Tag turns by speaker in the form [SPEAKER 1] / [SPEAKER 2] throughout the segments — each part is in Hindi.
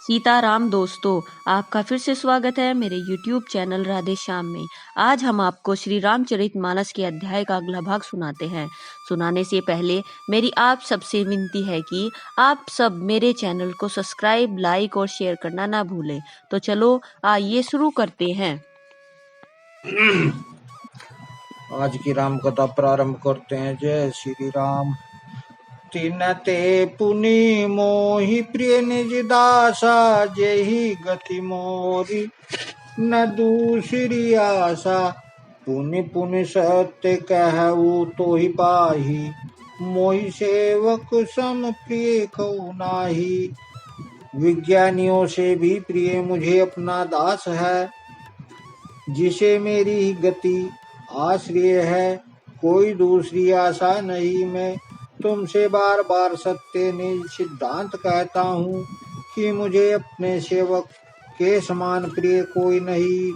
[SPEAKER 1] सीताराम दोस्तों, आपका फिर से स्वागत है मेरे YouTube चैनल राधे श्याम में। आज हम आपको श्री रामचरितमानस के अध्याय का अगला भाग सुनाते हैं। सुनाने से पहले मेरी आप सबसे विनती है कि आप सब मेरे चैनल को सब्सक्राइब, लाइक और शेयर करना ना भूलें। तो चलो आइए शुरू करते हैं।
[SPEAKER 2] आज की राम कथा प्रारंभ करते हैं। जय श्री राम। तिनते पुनि मोहि प्रिय निज दासा, जेहि गति मोरी न दूसरी आशा। पुनि पुनि सत्य कहू तो ही पाही, मोहि सेवक सम प्रिय कऊ नाही। विज्ञानियों से भी प्रिय मुझे अपना दास है, जिसे मेरी गति आश्रय है। कोई दूसरी आशा नहीं। मैं तुमसे बार बार सत्य निज सिद्धांत कहता हूँ कि मुझे अपने सेवक के समान प्रिय कोई नहीं।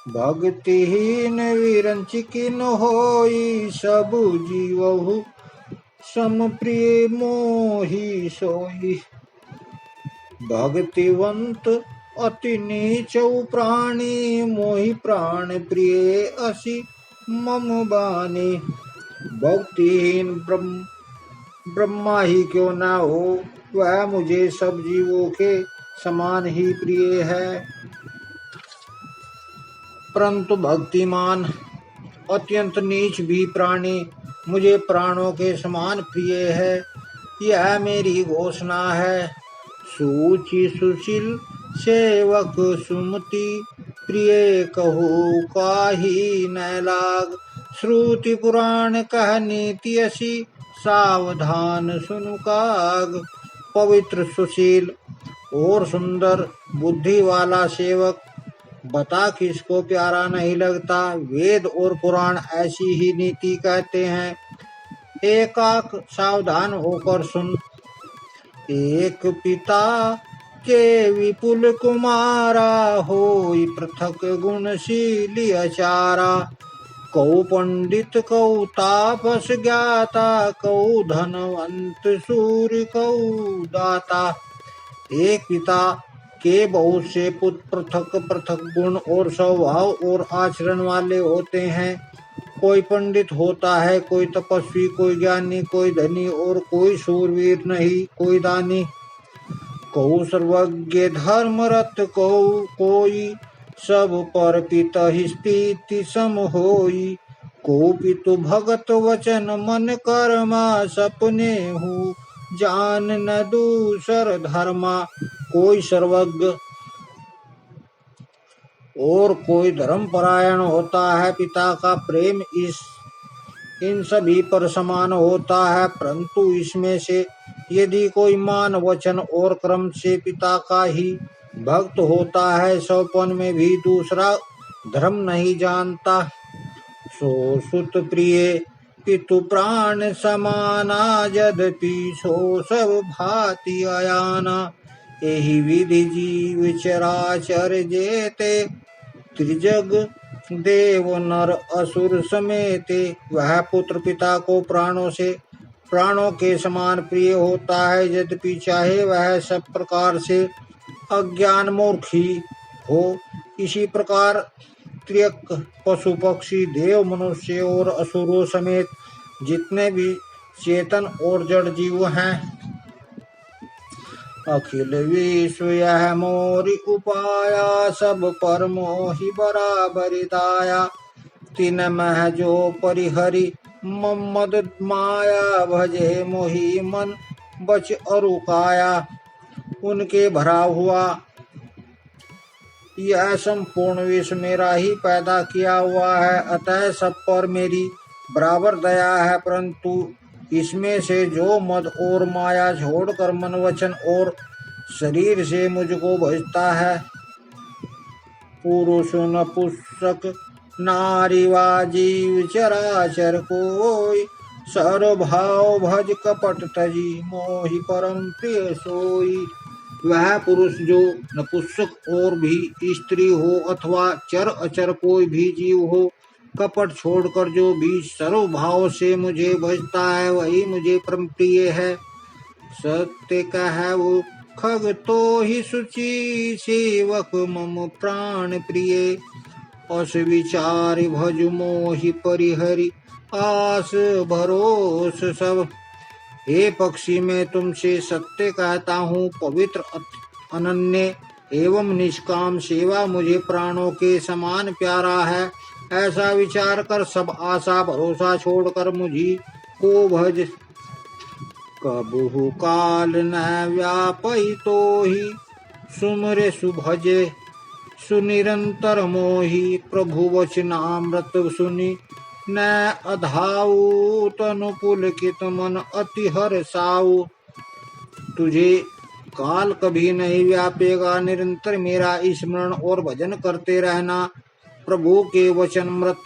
[SPEAKER 2] भक्तिहीन विरंच किन होई, सब जीवहु सम प्रिय मोहि सोई। भक्तिवंत अति नीचौ प्राणी, मोहि प्राण प्रिय असि मम बानी। भक्तिहीन ब्रह्मा ही क्यों न हो, वह मुझे सब जीवों के समान ही प्रिय है। परंतु भक्तिमान अत्यंत नीच भी प्राणी मुझे प्राणों के समान प्रिय है। यह मेरी घोषणा है। सूचि सुशील सेवक सुमति, प्रिय कहू काही न लाग। श्रुति पुराण कह नीति असी, सावधान सुनु काग। पवित्र सुशील और सुंदर बुद्धि वाला सेवक बता किसको प्यारा नहीं लगता। वेद और पुराण ऐसी ही नीति कहते हैं। एकाक सावधान होकर सुन। एक पिता के विपुल कुमारा, होई पृथक गुणशीली अचारा। कऊ पंडित कऊ तापस ज्ञाता, कऊ धनवंत सूर्य कऊ दाता। एक पिता के बहुत से पुत्र पृथक पृथक गुण और स्वभाव और आचरण वाले होते हैं। कोई पंडित होता है, कोई तपस्वी, कोई ज्ञानी, कोई धनी और कोई शूरवीर नहीं, कोई दानी। कऊ सर्वज्ञ धर्मरत कऊ कोई, सब पर पिता ही स्थिति सम होई। को पितु भगत वचन मन कर्मा, सपने हूँ जान न दूसर धर्मा। कोई सर्वज्ञ और कोई धर्मपरायण होता है। पिता का प्रेम इन सभी पर समान होता है, परंतु इसमें से यदि कोई मान वचन और क्रम से पिता का ही भक्त होता है, सौपन में भी दूसरा धर्म नहीं जानता। सो सुत प्रिय पितु प्राण समाना, यद्यपि सो सब भांति अयाना। यही विधि जीव चराचर जेते, त्रिजग देव नर असुर समेते। वह पुत्र पिता को प्राणों के समान प्रिय होता है, यद्यपि चाहे वह सब प्रकार से अज्ञान मूर्ख ही हो। इसी प्रकार त्रियक पशु पक्षी देव मनुष्य और असुरों समेत जितने भी चेतन और जड़ जीव हैं, अखिल विश्व यह मोरी उपाया। सब पर मोहि बराबर दाया। तिन मह जो परिहरि मद माया, भजे मोहि मन बच अरु काया। उनके भरा हुआ यह संपूर्ण विश्व मेरा ही पैदा किया हुआ है, अतः सब पर मेरी बराबर दया है। परंतु इसमें से जो मद और माया छोड़कर मन वचन और शरीर से मुझको भजता है, पुरुष नपुंसक नारी वा जीव चराचर कोई। सर्वभाव भज कपट तजी, मोहि परम प्रिय सोई। वह पुरुष जो नपुंसक और भी स्त्री हो अथवा चर अचर कोई भी जीव हो, कपट छोड़कर जो भी सर्वभाव से मुझे भजता है, वही मुझे परम प्रिय है। सत्य कह वो खग तो ही सुचि सेवक मम प्राण प्रिय, अस विचार भज मोहि परिहरि आस भरोस सब। हे पक्षी, मैं तुमसे सत्य कहता हूँ, पवित्र अनन्य एवं निष्काम सेवा मुझे प्राणों के समान प्यारा है। ऐसा विचार कर सब आशा भरोसा छोड़कर मुझी को भज। कबहु काल न व्यापई तो ही सुमरे सुभजे, सुनिरंतर मोहि प्रभु वचनामृत सुनि। न अधाऊ तनु पुलकित मन अति हर्षाऊ। तुझे काल कभी नहीं व्यापेगा, निरंतर मेरा स्मरण और भजन करते रहना। प्रभु के वचनामृत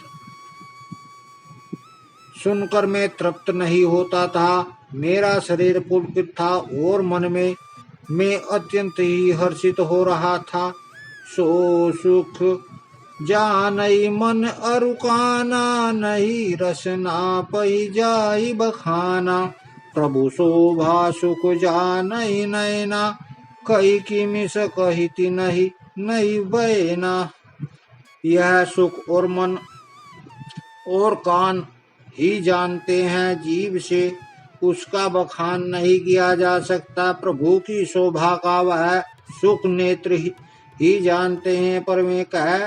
[SPEAKER 2] सुनकर मैं तृप्त नहीं होता था, मेरा शरीर पुलकित था और मन में मैं अत्यंत ही हर्षित हो रहा था। सो सुख जानई मन अरुकाना, नहीं रसना पई जाई बखाना। प्रभु शोभा सुख जानई नैना, कही की मिस कहिती नहीं नहीं बैना। यह सुख और मन और कान ही जानते हैं, जीव से उसका बखान नहीं किया जा सकता। प्रभु की शोभा का वह सुख नेत्र ही जानते हैं, पर वे कह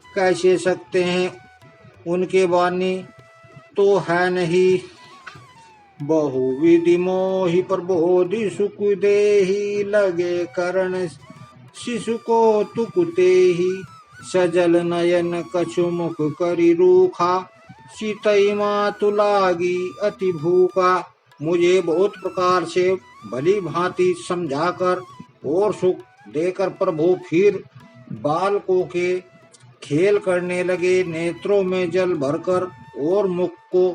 [SPEAKER 2] कैसे सकते हैं, उनके वाणी तो है नहीं। बहुविधि मोहि प्रबोधि सुख देहि, लगे करण शिशु को तुकुते ही। सजल नयन कछु मुख करि रूखा, सीतई मातु लागी अति भूखा। मुझे बहुत प्रकार से भली भांति समझाकर और सुख देकर प्रभु फिर बालकों के खेल करने लगे। नेत्रों में जल भरकर और मुख को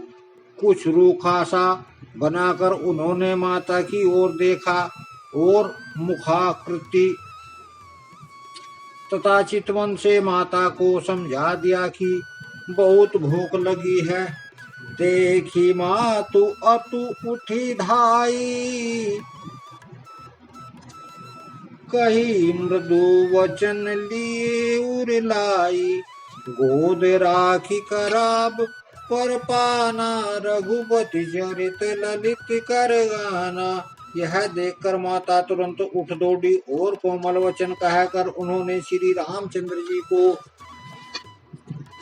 [SPEAKER 2] कुछ रूखा सा बनाकर उन्होंने माता की ओर देखा और मुखाकृति तथा चितवन से माता को समझा दिया कि बहुत भूख लगी है। देखी मातु अतु उठी धाई, कही मृदु वचन लिए उरलाई। गोद राखी कराब पर पाना, रघुपति चरित ललित कर गाना। यह देखकर माता तुरंत उठ दौड़ी और कोमल वचन कहकर उन्होंने श्री रामचंद्र जी को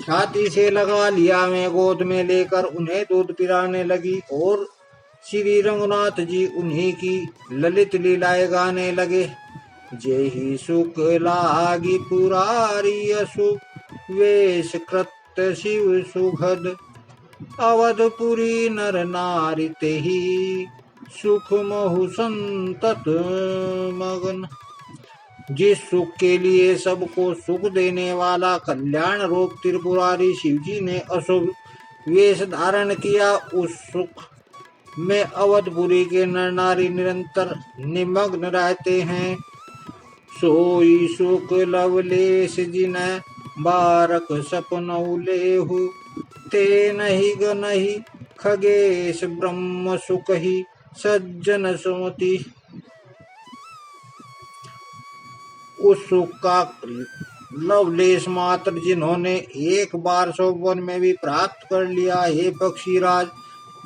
[SPEAKER 2] छाती से लगा लिया। मैं गोद में लेकर उन्हें दूध पिलाने लगी और श्री रघुनाथ जी उन्हीं की ललित लीलाएं गाने लगे। जेहि सुख लागी पुरारी असुख, वेश कृत शिव सुखद। अवधपुरी नर नारी तेहि, सुख महु संतत मगन। जिस सुख के लिए सबको सुख देने वाला कल्याण रूप त्रिपुरारी शिवजी ने अशुभ वेश धारण किया, उस सुख में अवधपुरी के नर नारी निरंतर निमग्न रहते हैं। सोई सुख लवलेश जिन बारक सपनौ लेहु, ते नहीं गनहि खगेश ब्रह्म सुख ही सज्जन सुमति। उस सुख का लवलेश मात्र जिन्होंने एक बार सौवन में भी प्राप्त कर लिया। हे पक्षीराज,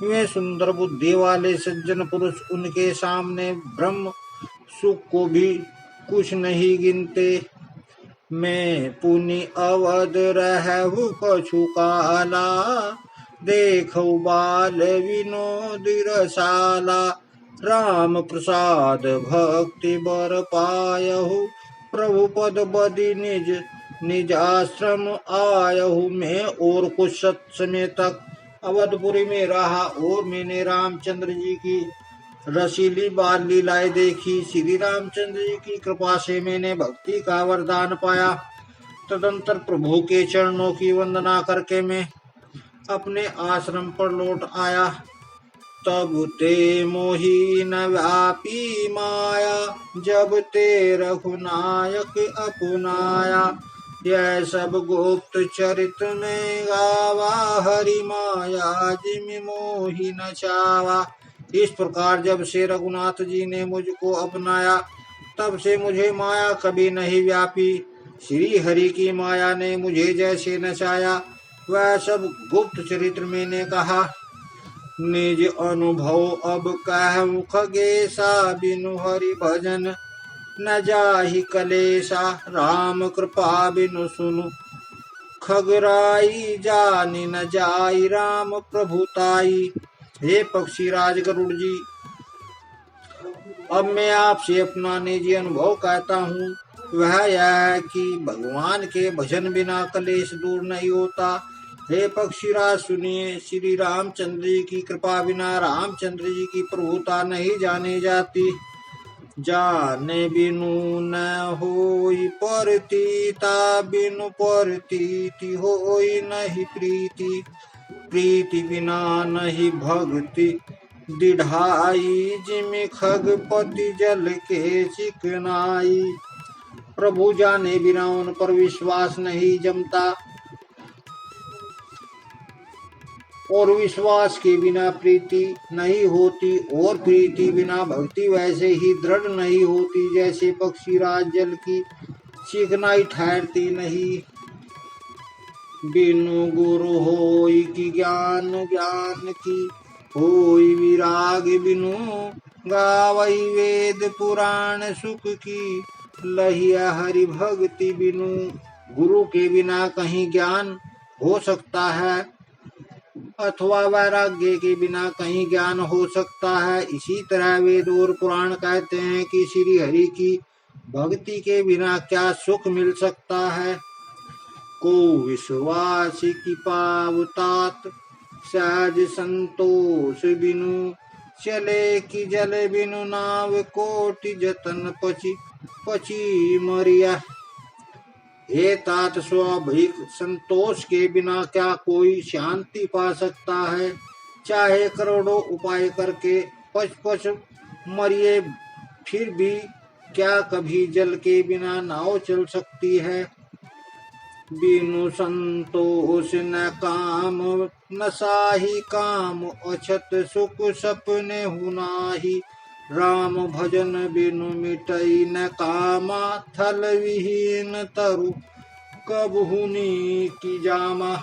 [SPEAKER 2] वे सुंदर बुद्धि वाले सज्जन पुरुष उनके सामने ब्रह्म सुख को भी कुछ नहीं गिनते। मैं पुनि अवध रहु कछु काला, देखौ बाल विनोद रसाला। राम प्रसाद भक्ति बर पायहु, प्रभु पद बदि निज निज आश्रम आयहु। मैं और कुछ समय तक अवधपुरी में रहा और मैंने रामचंद्र जी की रसीली बाल लीलाएं देखी। श्री रामचंद्र जी की कृपा से मैंने भक्ति का वरदान पाया। तदंतर प्रभु के चरणों की वंदना करके मैं अपने आश्रम पर लौट आया। तब ते मोही न व्यापी माया, जब ते रघुनायक अपनाया। यह सब गुप्त चरित में गावा, हरि माया जिमि मोहि न चावा। इस प्रकार जब से रघुनाथ जी ने मुझको अपनाया, तब से मुझे माया कभी नहीं व्यापी। श्री हरि की माया ने मुझे जैसे नचाया, वह सब गुप्त चरित्र मैंने कहा। निज अनुभव अब कहूँ खगेसा, बिनु हरि भजन न जाहि कलेसा। राम कृपा बिनु सुनु खगराई, जानि न जाई राम प्रभुताई। हे पक्षीराज गरुड़ जी, अब मैं आपसे अपना निजी अनुभव कहता हूँ। वह यह है कि भगवान के भजन बिना कलेश दूर नहीं होता। हे पक्षीराज सुनिए, श्री रामचंद्र जी की कृपा बिना रामचंद्र जी की प्रभुता नहीं जानी जाती। जाने बिनु न होई परतीता, बिनु परतीति होई नहीं प्रीति। प्रीति बिना नहीं भक्ति दिढ़ाई, जिमि खगपति जल के चिकनाई। प्रभु जाने बिना उन पर विश्वास नहीं जमता, और विश्वास के बिना प्रीति नहीं होती, और प्रीति बिना भक्ति वैसे ही दृढ़ नहीं होती जैसे पक्षीराज जल की चिकनाई ठहरती नहीं। बिनु गुरु होई की ज्ञान, ज्ञान की होई विराग। बिनु गावई वेद पुराण सुख की, लहिया हरि भक्ति। बिनु गुरु के बिना कहीं ज्ञान हो सकता है, अथवा वैराग्य के बिना कहीं ज्ञान हो सकता है। इसी तरह वेद और पुराण कहते हैं कि श्री हरि की भक्ति के बिना क्या सुख मिल सकता है। को विश्वास की पावतात, सहज संतोष बिनु चले कि जल। बिनु नाव कोटि जतन पची पची मरिया। हे तात, स्वाभाविक संतोष के बिना क्या कोई शांति पा सकता है। चाहे करोड़ों उपाय करके पच पच मरिए, फिर भी क्या कभी जल के बिना नाव चल सकती है। बिनु संतोष न काम न साही, काम अछत सुख सपने हुनाही। राम भजन बिनु मिटई न कामा, थल विहीन तरु कब हुनी की जामा।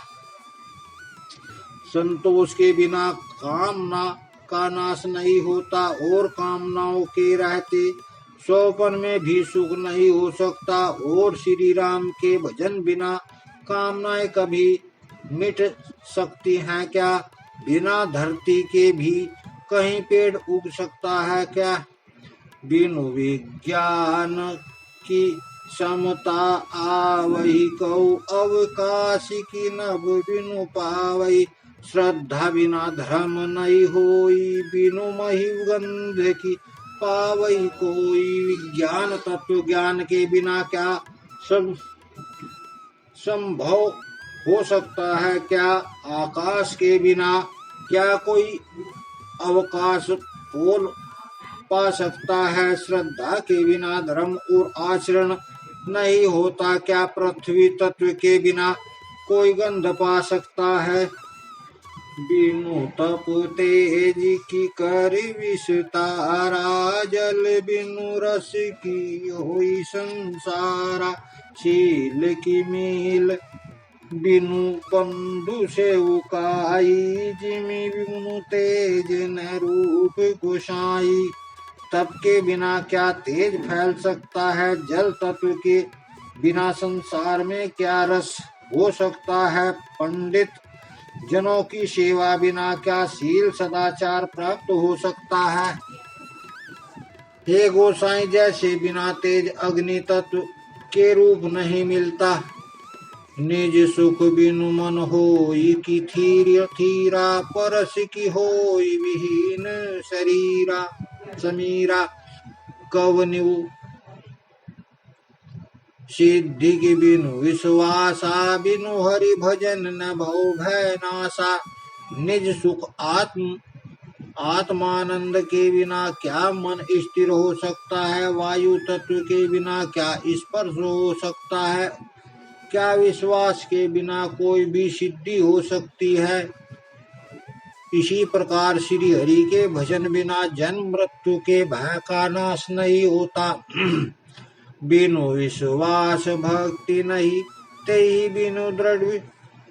[SPEAKER 2] संतोष के बिना कामना का नाश नहीं होता, और कामनाओं के रहते सोपन में भी सुख नहीं हो सकता। और श्री राम के भजन बिना कामनाएं कभी मिट सकती हैं क्या। बिना धरती के भी कहीं पेड़ उग सकता है क्या। बिनु विज्ञान की समता आवही, कौ अवकाश की नभ बिनु पावई। श्रद्धा बिना धर्म नहीं होई, बिनु महिव गंध की पावई कोई। विज्ञान तत्व ज्ञान के बिना क्या सब संभव हो सकता है क्या। आकाश के बिना क्या कोई अवकाश पोल पा सकता है। श्रद्धा के बिना धर्म और आचरण नहीं होता क्या। पृथ्वी तत्व के बिना कोई गंध पा सकता है। बिनु तप तेज की कर विस्तारा, जल बिनु रस की होई संसारा। शील की मील बिनु बंधु से उकाई, जिमि बिनु तेज न रूप गोसाई। तप के बिना क्या तेज फैल सकता है। जल तत्व के बिना संसार में क्या रस हो सकता है। पंडित जनों की सेवा बिना क्या शील सदाचार प्राप्त हो सकता है। हे गोसाई, जैसे बिना तेज अग्नि तत्व के रूप नहीं मिलता। निज सुख बिनु मन होई की थीर थीरा, परस की होई विहीन शरीरा समीरा। कवनिउ सिद्धि की बिनु विश्वासा, बिनु हरि भजन न भव भय नासा। निज सुख आत्मानंद के बिना क्या मन स्थिर हो सकता है। वायु तत्व के बिना क्या स्पर्श हो सकता है। क्या विश्वास के बिना कोई भी सिद्धि हो सकती है। इसी प्रकार श्री हरि के भजन बिना जन्म मृत्यु के भय का नाश नहीं होता। बिनु विश्वास भक्ति नहीं, तेहि बिनु दृढ़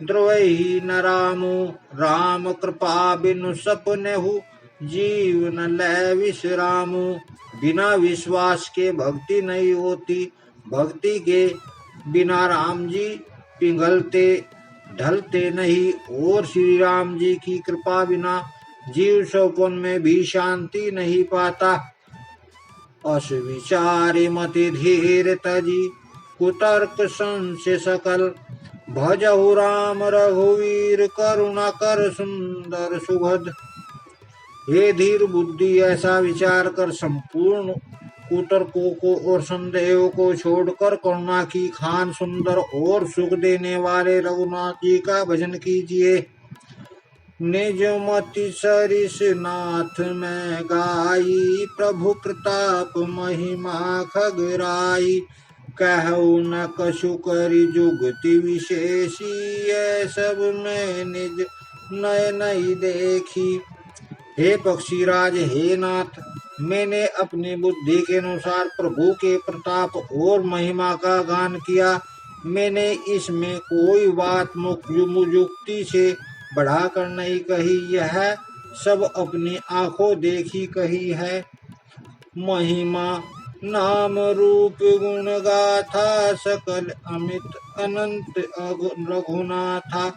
[SPEAKER 2] द्रोही न रामो। राम कृपा बिनु सपनेहु, जीव न लय विश्रामो। बिना विश्वास के भक्ति नहीं होती, भक्ति के बिना राम जी पिघलते ढलते नहीं, और श्री राम जी की कृपा बिना जीव सौपन में भी शांति नहीं पाता। अस विचारे मति धीर तजी, कुतर्क संशय सकल। भजहु राम रघुवीर, करुणा कर सुंदर सुभद। हे धीर बुद्धि, ऐसा विचार कर संपूर्ण कुतर्कों को और संदेहों को छोड़कर करुणा की खान सुंदर और सुख देने वाले रघुनाथ जी का भजन कीजिए। निज मति सरिस नाथ में गाई, प्रभु प्रताप महिमा खगराई। कहु न कछु करि जुगति विशेषी, ये सब में निज नय नहीं देखी। हे पक्षीराज, हे नाथ, मैंने अपनी बुद्धि के अनुसार प्रभु के प्रताप और महिमा का गान किया। मैंने इसमें कोई बात युक्ति से बढ़ाकर नहीं कही, यह सब अपनी आंखों देखी कही है। महिमा नाम रूप गुण गाथा, सकल अमित अनंत रघुनाथा।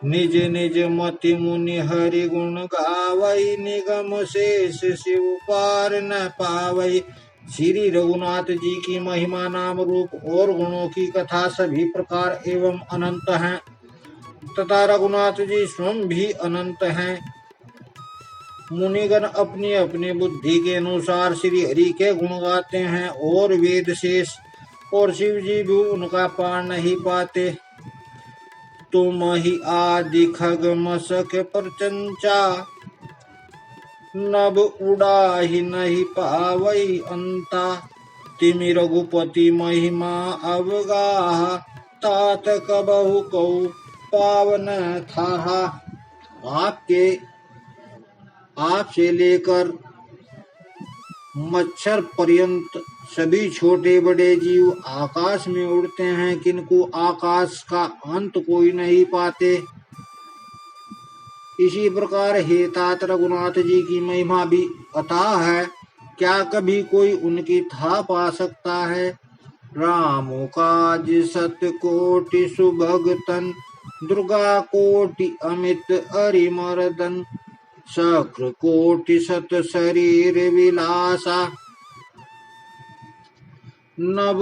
[SPEAKER 2] निज निज मति मुनि हरि गुण गावई, निगम शेष शिव पार न पावई। श्री रघुनाथ जी की महिमा नाम रूप और गुणों की कथा सभी प्रकार एवं अनंत हैं, तथा रघुनाथ जी स्वयं भी अनंत हैं। मुनिगण अपनी अपनी बुद्धि के अनुसार श्री हरि के गुण गाते हैं, और वेद शेष और शिव जी भी उनका पार नहीं पाते। तुम ही आदि खग मसक प्रचंचा, नभ उड़ा ही नहीं पावई अंता। तिमि रघुपति महिमा अवगाह, तात कबहु कौ पावन था। आपसे लेकर मच्छर पर्यंत सभी छोटे बड़े जीव आकाश में उड़ते हैं, किंतु आकाश का अंत कोई नहीं पाते। इसी प्रकार हे तात, रघुनाथ जी की महिमा भी अथाह है, क्या कभी कोई उनकी था पा सकता है। राम काज सत कोटि सुभगतन, दुर्गा कोटि अमित अरिमर्दन। शक्र कोटि सत शरीर विलासा, नव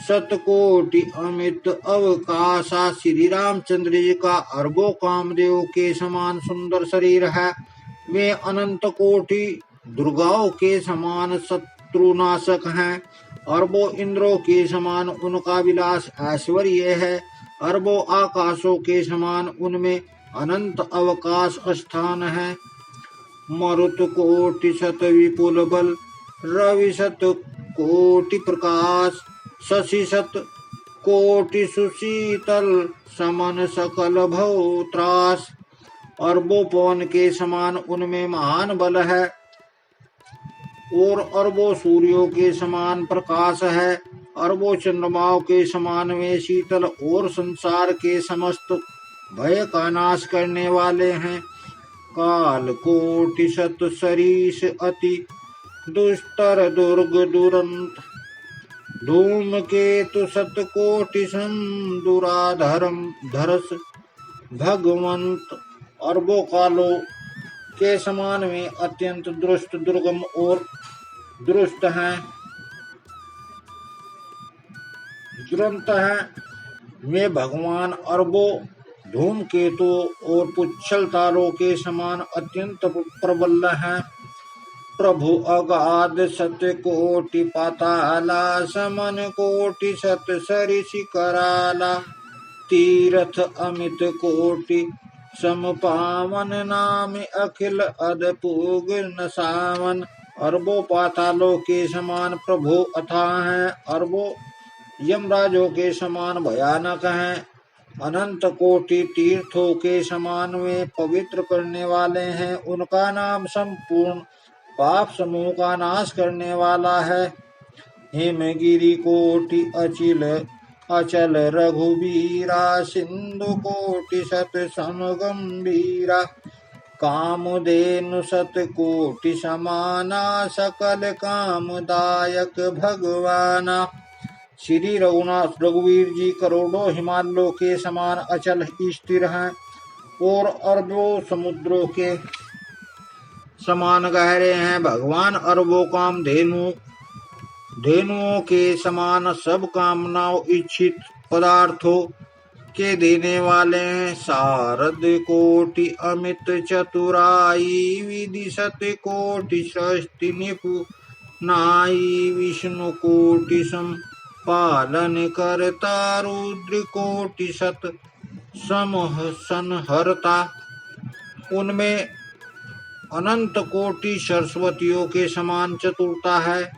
[SPEAKER 2] शतकोटि अमित अवकाशा। श्री रामचंद्र जी का अरबों कामदेव के समान सुंदर शरीर है। वे अनंत कोटि दुर्गाओं के समान शत्रुनाशक हैं। अरबों इंद्रों के समान उनका विलास ऐश्वर्य है। अरबों आकाशों के समान उनमें अनंत अवकाश स्थान है। मरुत कोटि शत विपुल बल, रवि शत कोटि प्रकाश। शशि शत कोटि सुशीतल, समन सकल भव त्रास। अरबों पवन के समान उनमें महान बल है, और अरबों सूर्यों के समान प्रकाश है। अरबों चंद्रमाओं के समान वे शीतल और संसार के समस्त भय का नाश करने वाले हैं। काल कोटि शत सरीस अति, दुस्तर दुर्ग दुरंत। धूम केतु शत कोटि संदुराधरम धरस भगवंत। अरबों कालों के समान में अत्यंत दुष्ट दुर्गम और दुष्ट हैं, दुरंत हैं। वे भगवान अरबों धूमकेतु और पुच्छल तारों के समान अत्यंत प्रबल हैं। प्रभु अगाध सत कोटि पाताला, समन कोटि सत सरिसि कराला। तीर्थ अमित कोटि सम पावन, नाम अखिल अदपूग न सावन। अरबों पातालों के समान प्रभु अथाह हैं, अरबों यमराजों के समान भयानक हैं। अनंत कोटि तीर्थों के समान वे पवित्र करने वाले हैं। उनका नाम संपूर्ण पाप समूह का नाश करने वाला है। हिमगिरि कोटि अचल रघुबीरा, सिंधु कोटि सत समगंभीरा, कामधेनु सत कोटि समाना, सकल कामदायक भगवाना। श्री रघुवीर जी करोड़ों हिमालयों के समान अचल स्थिर हैं और अरबों समुद्रों के समान गहरे हैं। भगवान अरबों धेनुओं के समान सब कामनाओं इच्छित पदार्थों के देने वाले हैं। शारद कोटि अमित चतुराई, विदिशत कोटि सृष्टि निपुणाई, विष्णु कोटि पालन करता, रुद्र कोटि सत समह संहरता। उनमें अनंत कोटि सरस्वतियों के समान चतुरता है।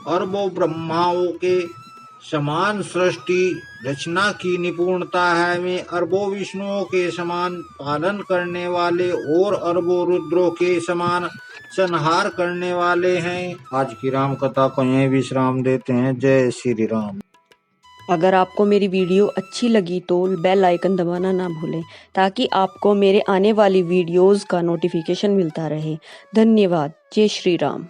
[SPEAKER 2] अरबों ब्रह्माओं के समान सृष्टि रचना की निपुणता है। वे अरबों विष्णुओं के समान पालन करने वाले और अरबों रुद्रों के समान संहार करने वाले हैं। आज की राम कथा को यहीं विश्राम देते हैं। जय श्री राम।
[SPEAKER 1] अगर आपको मेरी वीडियो अच्छी लगी तो बेल आइकन दबाना ना भूलें ताकि आपको मेरे आने वाली वीडियोस का नोटिफिकेशन मिलता रहे। धन्यवाद। जय श्री राम।